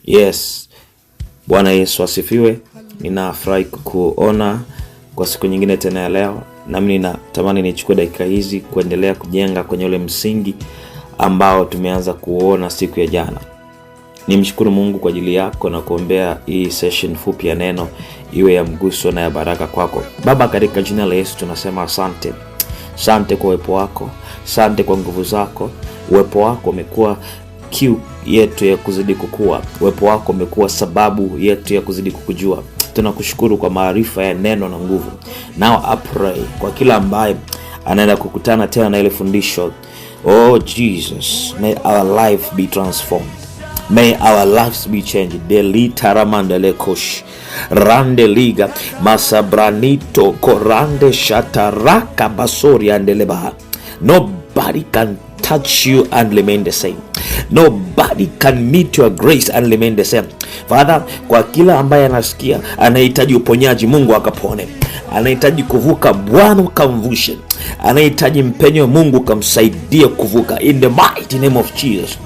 Yes, Bwana Yesu asifiwe. Ninafurahi kukuona kwa siku nyingine tena ya leo. Nami ninatamani nichukue dakika hizi kuendelea kujenga kwenye ule msingi ambao tumeanza kuona siku ya jana. Nimshukuru Mungu kwa ajili yako na kuombea hii session fupi ya neno iwe ya mguso na ya baraka kwako. Baba, katika jina la Yesu tunasema asante. Asante kwa uwepo wako, asante kwa nguvu zako. Uwepo wako umekuwa kiu yetu ya kuzidi kukua. Uwepo wako umekuwa sababu yetu ya kuzidi kukujua. Tunakushukuru kwa maarifa ya neno na nguvu. Now I pray kwa kila ambaye anaenda kukutana tena na ile fundisho. Oh Jesus, may our life be transformed. May our lives be changed. Delita ramandele kosh rande liga masabranito korande shataraka basori andelebaha. Nobody can touch you and remain the same. Nobody can meet your grace and remain the same. Father, kwa kila ambaye anasikia anahitaji uponyaji, Mungu akapone. Anahitaji kuvuka, Bwana kamvushe. Anahitaji mpenyo, Mungu kamsaidie kuvuka. In the mighty name of Jesus.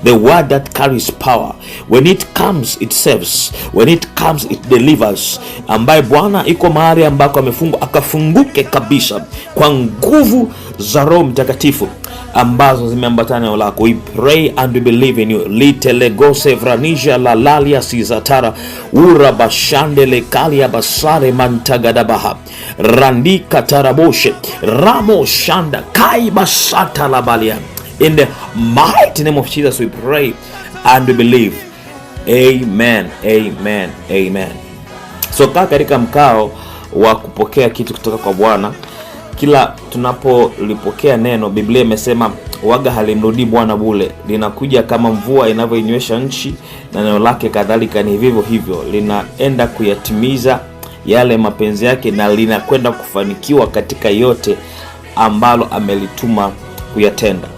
The word that carries power, when it comes it saves, when it comes it delivers. Ambaye Bwana iko mahali ambako amefungwa akafunguke kabisa kwa nguvu za Roho Mtakatifu ambazo zimeambatana na lako. We pray and we believe in you. Litelegose vranisha la lalia sizatara ura bashandele kalia basare mantagadabaha randika taraboshe ramo shanda kai basata la balia. In the mighty name of Jesus we pray and we believe. Amen, amen, amen. So katika mkao wa kupokea kitu kutoka kwa Bwana, kila tunapolipokea neno, Biblia imesema waga halimrudi Bwana bure. Linakuja kama mvua inavyoinywesha nchi, na neno lake kadhalika ni vivyo hivyo. Linaenda kuyatimiza yale mapenzi yake na linakwenda kufanikiwa katika yote ambalo amelituma kuyatenda.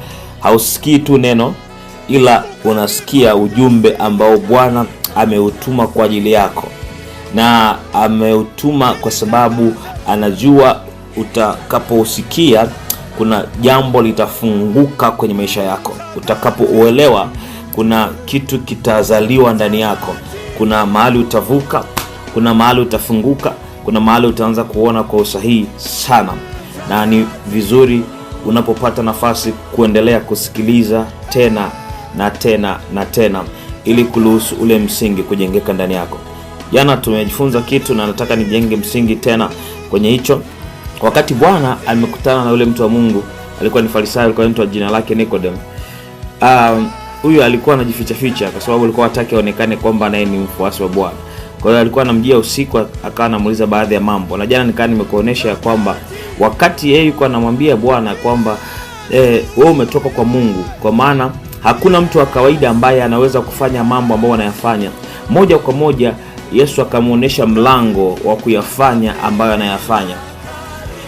Hausikii tu neno, ila unasikia ujumbe ambao Bwana ameutuma kwa ajili yako. Na ameutuma kwa sababu anajua utakapousikia kuna jambo litafunguka kwenye maisha yako. Utakapouelewa kuna kitu kitazaliwa ndani yako. Kuna mahali utavuka, kuna mahali utafunguka, kuna mahali utaanza kuona kwa usahihi sana. Na ni vizuri unapopata nafasi kuendelea kusikiliza tena na tena na tena, ili kuruhusu ule msingi kujengeka ndani yako. Jana tumejifunza kitu na nataka nijenge msingi tena kwenye hicho. Wakati Bwana amekutana na yule mtu wa Mungu, alikuwa ni Farisayo, alikuwa mtu wa jina lake Nikodem. Huyu alikuwa anajificha ficha kwa sababu alikuwa hataki aonekane kwamba naye ni mfuasi wa Bwana. Kwa hiyo alikuwa anamjia usiku, akawa anamuuliza baadhi ya mambo. Na jana nikaa nimekuonesha kwamba wakati yeye yuko anamwambia Bwana kwamba wewe umetoka kwa Mungu, kwa maana hakuna mtu wa kawaida ambaye anaweza kufanya mambo ambayo anayafanya. Moja kwa moja Yesu akamuonesha mlango wa kuyafanya ambayo anayafanya.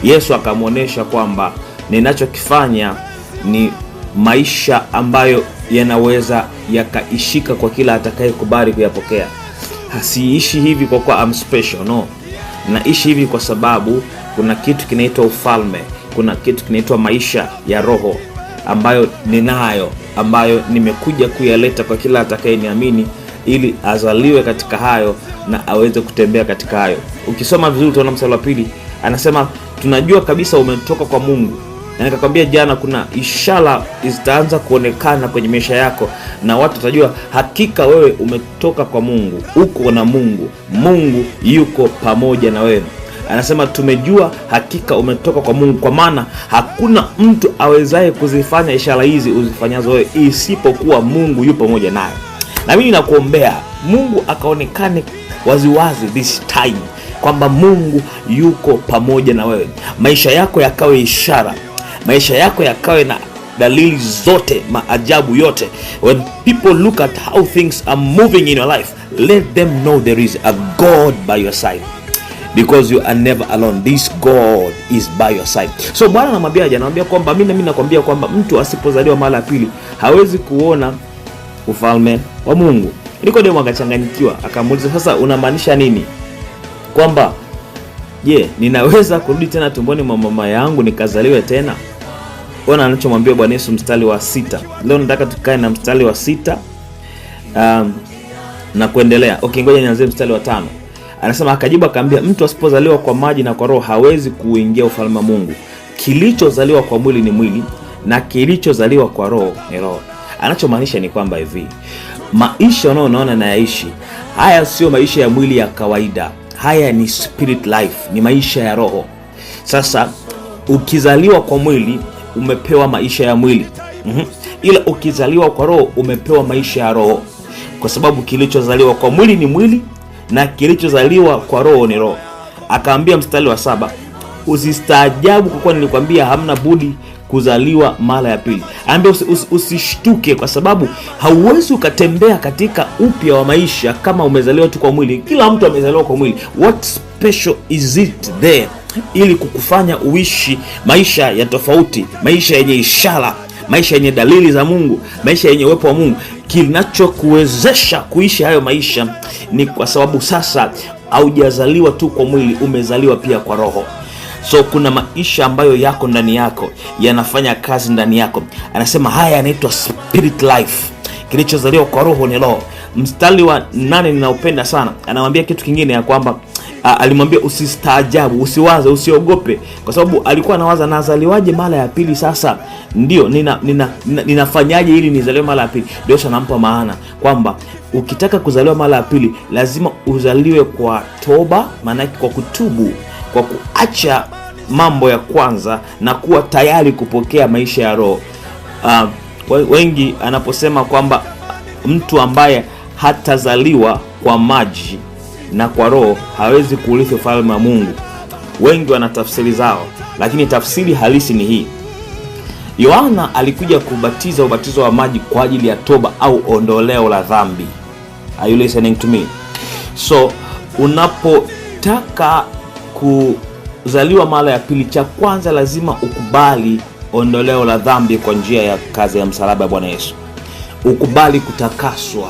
Yesu akamuonesha kwamba ninachokifanya ni maisha ambayo yanaweza yakaishika kwa kila atakayekubali kuyapokea. Hasiishi hivi kwa kuwa I'm special, no. Naishi hivi kwa sababu kuna kitu kinaitwa ufalme, kuna kitu kinaitwa maisha ya roho ambayo ninayo, ambayo nimekuja kuyaleta kwa kila atakayeniamini, ili azaliwe katika hayo na aweze kutembea katika hayo. Ukisoma vizuri utaona mstari wa pili anasema tunajua kabisa umetoka kwa Mungu. Na nikakwambia jana kuna ishara zitaanza kuonekana kwenye maisha yako na watu watajua hakika wewe umetoka kwa Mungu, uko na Mungu, Mungu yuko pamoja na wewe. Anasema tumejua hakika umetoka kwa Mungu, kwa maana hakuna mtu awezaye kuzifanya ishara hizi uzifanyazo wewe isipokuwa Mungu yupo pamoja naye. Na mimi nakuombea Mungu akaonekane waziwazi this time kwamba Mungu yuko pamoja na wewe. Maisha yako yakawe ishara, maisha yako yakawe na dalili zote, maajabu yote. When people look at how things are moving in your life, let them know there is a God by your side, because you are never alone. This God is by your side. So Bwana anamwambia kwamba mimi nakwambia kwamba mtu asipozaliwa mara ya pili hawezi kuona ufalme wa Mungu. Nikodemo akachanganyikiwa, akamuuliza sasa unamaanisha nini? Kwamba ninaweza kurudi tena tumboni mwa mama yangu nikazaliwe tena? Ona anachomwambia Bwana Yesu mstari wa 6. Leo nataka tukae na mstari wa 6 na kuendelea. Okay, ngoja nianze mstari wa 5. Anasema akajibu akamwambia, mtu asipozaliwa kwa maji na kwa roho hawezi kuingia ufalme wa Mungu. Kilichozaliwa kwa mwili ni mwili na kilichozaliwa kwa roho ni roho. Anachomaanisha ni kwamba hivi, maisha unayoona na yaishi, haya sio maisha ya mwili ya kawaida. Haya ni spirit life, ni maisha ya roho. Sasa ukizaliwa kwa mwili umepewa maisha ya mwili. Ila ukizaliwa kwa roho umepewa maisha ya roho. Kwa sababu kilichozaliwa kwa mwili ni mwili na kilichozaliwa kwa roho ni roho. Akaambia mstari wa 7, usistaajabu kwa kuwa nilikwambia hamna budi kuzaliwa mara ya pili. Anambia usishtuke kwa sababu hauwezi ukatembea katika upya wa maisha kama umezaliwa tu kwa mwili. Kila mtu amezaliwa kwa mwili. What special is it there ili kukufanya uishi maisha ya tofauti, maisha yenye ishara, maisha yenye dalili za Mungu, maisha yenye uwepo wa Mungu? Kinachokuwezesha kuishi hayo maisha ni kwa sababu sasa haujazaliwa tu kwa mwili, umezaliwa pia kwa roho. So kuna maisha ambayo yako ndani yako, yanafanya kazi ndani yako. Anasema haya yanaitwa spirit life. Kilichozaliwa kwa roho ni roho. Mstari wa 8 ninaupenda sana. Anamwambia kitu kingine ya kwamba alimwambia usistaajabu, usiwaze, usiogope, kwa sababu alikuwa anawaza nazaliwaje mara ya pili sasa? Ndio ninafanyaje ili nizaliwe mara ya pili? Ndio anampa maana kwamba ukitaka kuzaliwa mara ya pili lazima uzaliwe kwa toba, maana kwa kutubu, kwa kuacha mambo ya kwanza na kuwa tayari kupokea maisha ya roho. Wengi anaposema kwamba mtu ambaye hatazaliwa kwa maji na kwa roho hawezi kuurithi ufalme wa Mungu, wengi wana tafsiri zao, lakini tafsiri halisi ni hii. Yohana alikuja kubatiza ubatizo wa maji kwa ajili ya toba au ondoleo la dhambi. Are you listening to me? So unapotaka kuzaliwa mara ya pili, cha kwanza lazima ukubali ondoleo la dhambi kwa njia ya kazi ya msalaba ya Bwana Yesu. Ukubali kutakaswa.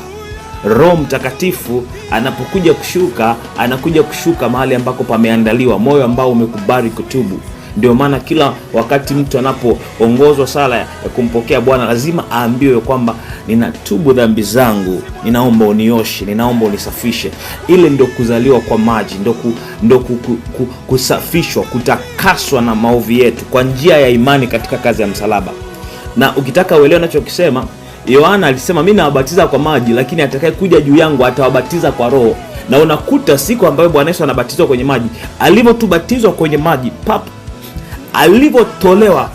Roho Mtakatifu anapokuja kushuka, anakuja kushuka mahali ambako pameandaliwa, moyo ambao umekubali kutubu. Ndio maana kila wakati mtu anapoongozwa sala ya kumpokea Bwana lazima aambiwe kwamba ninatubu dhambi zangu, ninaomba unioshe, ninaomba unisafishe. Ile ndio kuzaliwa kwa maji, ndio kusafishwa, kutakaswa na maovu yetu kwa njia ya imani katika kazi ya msalaba. Na ukitaka uelewe ninachokisema, Yohana alisema mimi nawabatiza kwa maji, lakini atakaye kuja juu yangu atawabatiza kwa roho. Na unakuta siku ambayo Bwana Yesu anabatizwa kwenye maji, alivyotubatizwa kwenye maji, alivyotolewa,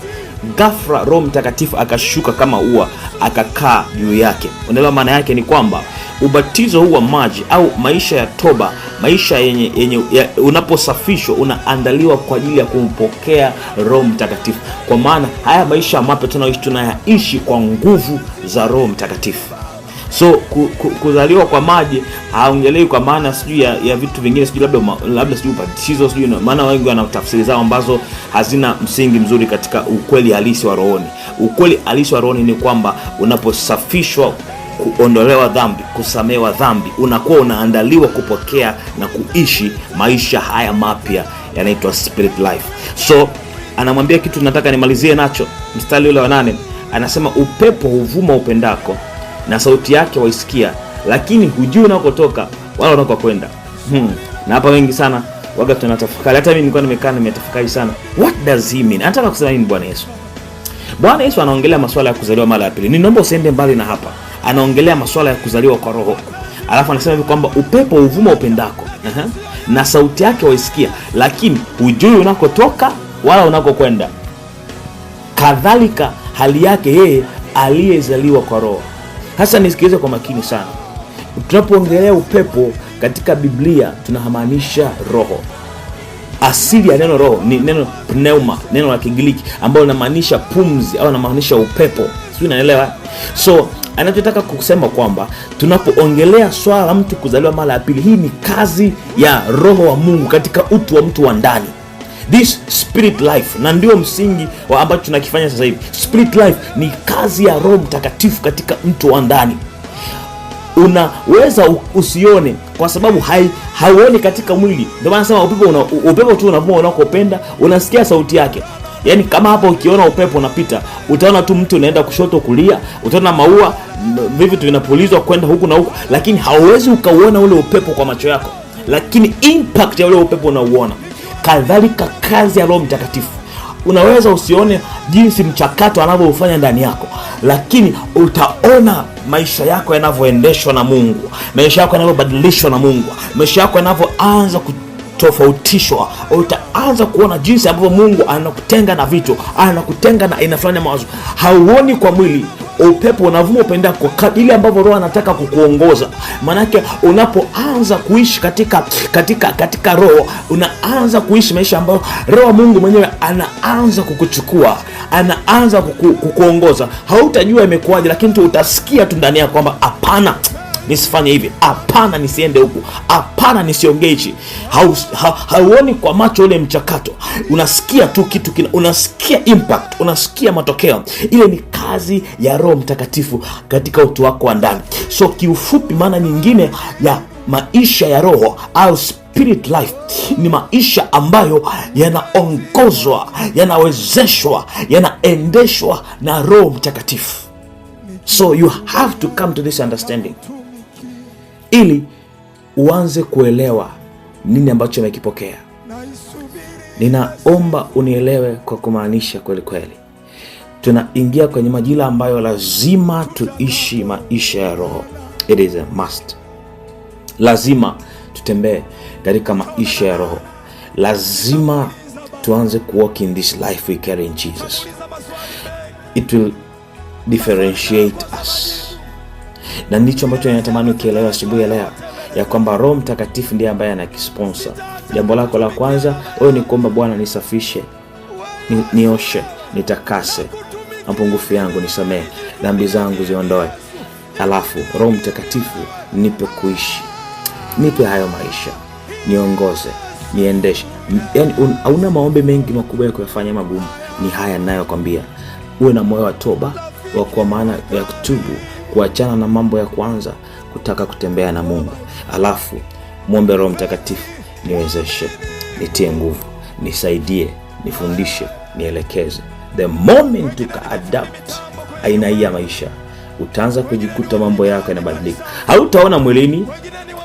ghafla Roho Mtakatifu akashuka kama ua, akakaa juu yake. Unaelewa maana yake ni kwamba ubatizo huu wa maji au maisha ya toba, maisha yenye unaposafishwa unaandaliwa kwa ajili ya kumpokea Roho Mtakatifu. Kwa maana haya maisha mapya tunayaishi kwa nguvu za Roho Mtakatifu. So kuzaliwa kwa maji haongelewi kwa maana sijui ya vitu vingine, sijui labda sijui ubatizo, sijui, maana wengi wana tafsiri zao ambazo hazina msingi mzuri katika ukweli halisi wa rohoni. Ukweli halisi wa rohoni ni kwamba unaposafishwa, kuondolewa dhambi, kusamehewa dhambi, unakuwa unaandaliwa kupokea na kuishi maisha haya mapya yanaitwa spirit life. So anamwambia kitu nataka nimalizie nacho, mstari ule wa 8. Anasema upepo huvuma upendako na sauti yake waisikia, lakini hujui unakotoka wala unakokwenda. Na hapa wengi sana waga tunatafakari. Hata mimi nilikuwa nimekaa nimetafakari sana. What does he mean? Anataka kusema nini Bwana Yesu? Bwana Yesu anaongelea masuala ya kuzaliwa mara ya pili. Ninaomba usiende mbali na hapa. Anaongelea masuala ya kuzaliwa kwa roho. Alafu anasema hivi kwamba upepo huvuma upendako, na sauti yake waisikia, lakini hujui unakotoka wala unakokwenda. Kadhalika hali yake yeye aliyezaliwa kwa roho. Hasa nisikilize kwa makini sana. Tunapoongelea upepo katika Biblia tunamaanisha roho. Asili ya neno roho ni neno pneuma, neno la Kigiriki ambalo linamaanisha pumzi au linamaanisha upepo. Sio, unaelewa? So anachotaka kusema kwamba tunapoongelea swala la mtu kuzaliwa mara ya pili, hii ni kazi ya Roho wa Mungu katika utu wa mtu wa ndani. This spirit life, na ndio msingi wa ambacho tunakifanya sasa hivi. Spirit life ni kazi ya Roho Mtakatifu katika mtu wa ndani. Unaweza usione kwa sababu hauoni katika mwili. Ndio maana nasema upepo tu unavuma unakopenda, unasikia sauti yake. Yaani kama hapo ukiona upepo unapita, utaona tu mtu unaenda kushoto kulia, utaona maua vitu vinapulizwa kwenda huku na huku, lakini hauwezi ukauona ule upepo kwa macho yako, lakini impact ya ule upepo unauona. Kadhalika kazi ya Roho Mtakatifu, unaweza usione jinsi mchakato anavyofanya ndani yako, lakini utaona maisha yako yanavyoendeshwa na Mungu, maisha yako yanavyobadilishwa na Mungu, maisha yako yanavyoanza kutofautishwa. Utaanza kuona jinsi ambavyo Mungu anakutenga na vitu, anakutenga na aina fulani ya mawazo. Hauoni kwa mwili, upepo unavuma upenda kwa kadiri ambavyo Roho anataka kukuongoza. Manake unapoanza kuishi katika Roho, unaanza kuishi maisha ambayo Roho Mungu mwenyewe anaanza kukuchukua, anaanza kukuongoza. Hautajua imekuwaje, lakini tu utasikia tu ndani yako kwamba hapana, nisifanye hivi, hapana nisiende huku, hapana nisiongee hichi. Hauoni kwa macho ule mchakato, unasikia tu kitu unasikia impact, unasikia matokeo. Ile ni kazi ya Roho Mtakatifu katika utu wako wa ndani. So kiufupi, maana nyingine ya maisha ya roho au spirit life ni maisha ambayo yanaongozwa, yanawezeshwa, yanaendeshwa na Roho Mtakatifu. So you have to come to this understanding ili uanze kuelewa nini ambacho umekipokea. Ninaomba unielewe kwa kumaanisha kweli kweli. Tunaingia kwenye majira ambayo lazima tuishi maisha ya roho. It is a must. Lazima tutembee katika maisha ya roho. Lazima tuanze walk in this life we carry in Jesus. It will differentiate us. Na ndicho ambacho ninatamani ukielewa asubuhi ya leo, ya kwamba Roho Mtakatifu ndiye ambaye anakisponsor. Jambo lako la kwanza wewe ni kuomba, Bwana nisafishe, nioshe, nitakase, mapungufu yangu nisamee, dhambi zangu ziondoe. Alafu Roho Mtakatifu nipe kuishi, nipe hayo maisha, niongoze, niendeshe. Yaani hauna maombi mengi makubwa ya kuyafanya magumu, ni haya ninayokuambia. Uwe na moyo wa toba, wa kwa maana ya kutubu, kuachana na mambo ya kwanza, kutaka kutembea na Mungu. Alafu muombe Roho Mtakatifu, niwezeshe, nitie nguvu, nisaidie, nifundishe, nielekeze. The moment adapt aina hii ya maisha, utaanza kujikuta mambo yako yanabadilika. Hautaona mwilini,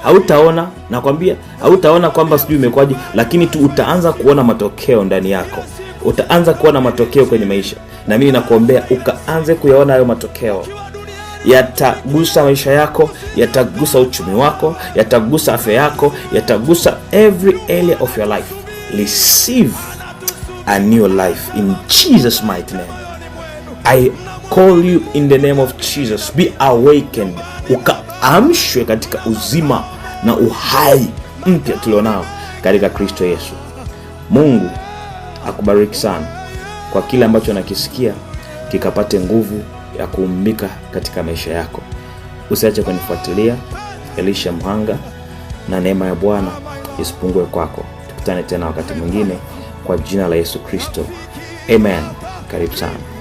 hautaona, nakwambia, hautaona kwamba sijui imekwaje, lakini tu utaanza kuona matokeo ndani yako. Utaanza kuona matokeo kwenye maisha. Na mimi nakuombea ukaanze kuyaona hayo matokeo. Yatagusa maisha yako, yatagusa uchumi wako, yatagusa afya yako, yatagusa every area of your life. Receive a new life in Jesus' mighty name. I call you in the name of Jesus. Be awakened. Ukaamshwe katika uzima na uhai mpya tulionao katika Kristo Yesu. Mungu akubariki sana kwa kile ambacho nakisikia, kikapate nguvu ya kuumbika katika maisha yako. Usiache kunifuatilia Elisha Mhanga, na neema ya Bwana isipungue kwako. Tukutane tena wakati mwingine kwa jina la Yesu Kristo. Amen. Karibu sana.